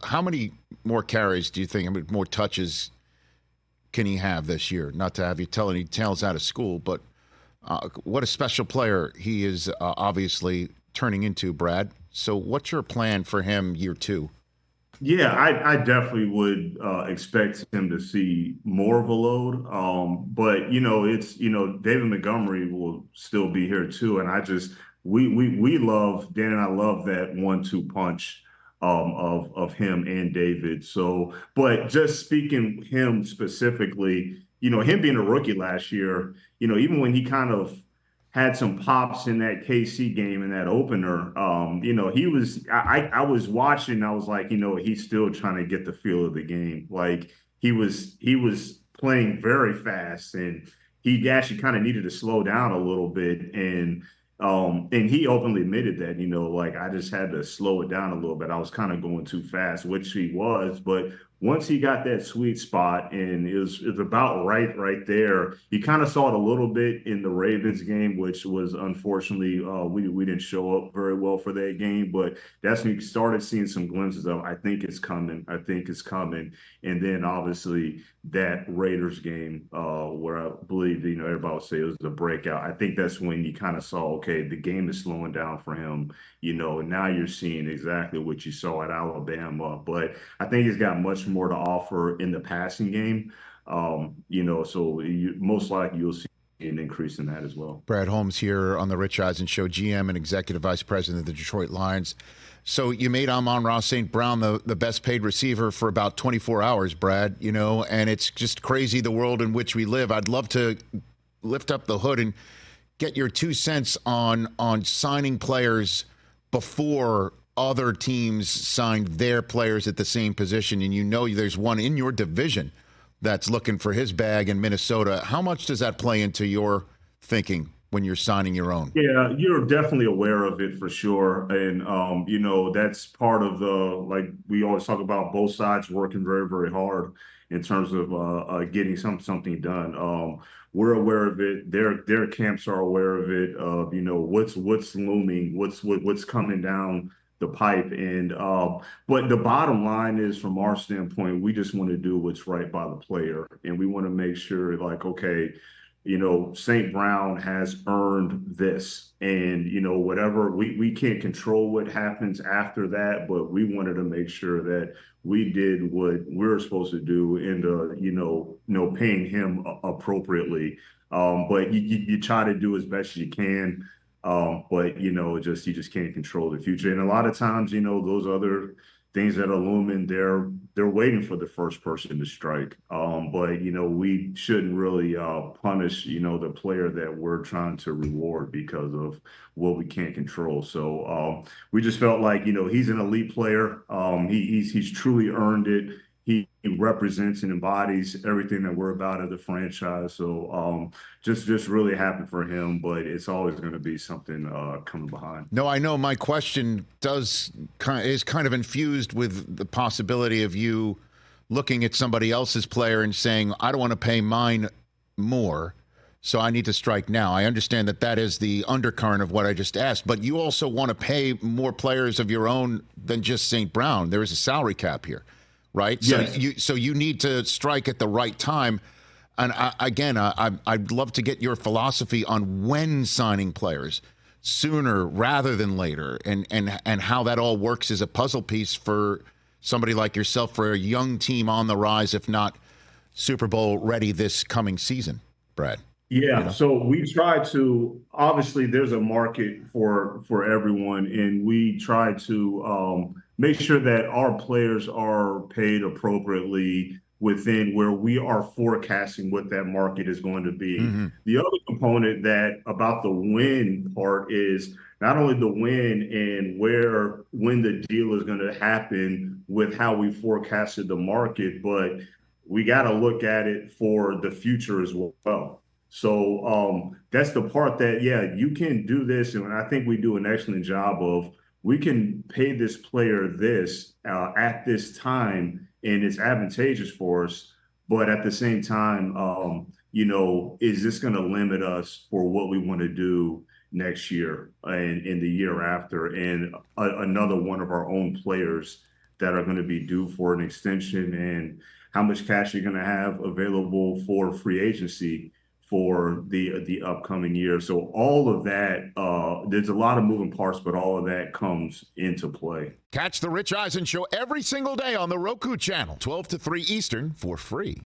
how many more carries do you think, how many more touches can he have this year? Not to have you tell any tales out of school, but what a special player he is obviously turning into, Brad. So what's your plan for him year two? Yeah, I definitely would expect him to see more of a load. But David Montgomery will still be here too. And we love Dan and I love that 1-2 punch of him and David. So, but just speaking him specifically, him being a rookie last year, even when he kind of had some pops in that KC game in that opener. He was I was watching, I was like, he's still trying to get the feel of the game. Like he was playing very fast and he actually kind of needed to slow down a little bit. And he openly admitted that, like I just had to slow it down a little bit. I was kind of going too fast, which he was, but once he got that sweet spot and it was about right there. You kind of saw it a little bit in the Ravens game, which was unfortunately we didn't show up very well for that game, but that's when you started seeing some glimpses of I think it's coming, I think it's coming, and then obviously that Raiders game where I believe everybody would say it was a breakout. I think that's when you kind of saw okay the game is slowing down for him. Now you're seeing exactly what you saw at Alabama, but I think he's got much more to offer in the passing game. So most likely you'll see an increase in that as well. Brad Holmes here on the Rich Eisen Show, GM and Executive Vice President of the Detroit Lions. So you made Amon-Ra St. Brown the best paid receiver for about 24 hours, Brad, and it's just crazy the world in which we live. I'd love to lift up the hood and get your 2 cents on signing players before other teams signed their players at the same position, and there's one in your division that's looking for his bag in Minnesota. How much does that play into your thinking when you're signing your own? Yeah, you're definitely aware of it for sure. And that's part of the like we always talk about both sides working very, very hard in terms of getting something done. We're aware of it. Their camps are aware of it. Of what's looming, what's coming down the pipe. And but the bottom line is, from our standpoint, we just want to do what's right by the player, and we want to make sure, like, okay, St. Brown has earned this. And, whatever, we can't control what happens after that, but we wanted to make sure that we did what we're supposed to do and, paying him appropriately. But you try to do as best you can. But, you just can't control the future. And a lot of times, those other things that are looming, they're waiting for the first person to strike. But we shouldn't really punish the player that we're trying to reward because of what we can't control. So we just felt like he's an elite player. He's truly earned it. He represents and embodies everything that we're about as a franchise. So just really happy for him, but it's always going to be something coming behind. No, I know my question is kind of infused with the possibility of you looking at somebody else's player and saying, I don't want to pay mine more, so I need to strike now. I understand that is the undercurrent of what I just asked, but you also want to pay more players of your own than just St. Brown. There is a salary cap here. Right? Yes. So you need to strike at the right time. And I'd love to get your philosophy on when signing players, sooner rather than later, and how that all works as a puzzle piece for somebody like yourself, for a young team on the rise, if not Super Bowl ready this coming season, Brad. Yeah, so we try to obviously there's a market for everyone, and we try to make sure that our players are paid appropriately within where we are forecasting what that market is going to be. Mm-hmm. The other component that about the win part is not only the win and when the deal is going to happen with how we forecasted the market, but we got to look at it for the future as well. So that's the part that, yeah, you can do this. And I think we do an excellent job of, we can pay this player this at this time, and it's advantageous for us. But at the same time, is this going to limit us for what we want to do next year and in the year after? And another one of our own players that are going to be due for an extension and how much cash you're going to have available for free agency for the upcoming year. So all of that, there's a lot of moving parts, but all of that comes into play. Catch the Rich Eisen Show every single day on the Roku channel, 12 to 3 Eastern, for free.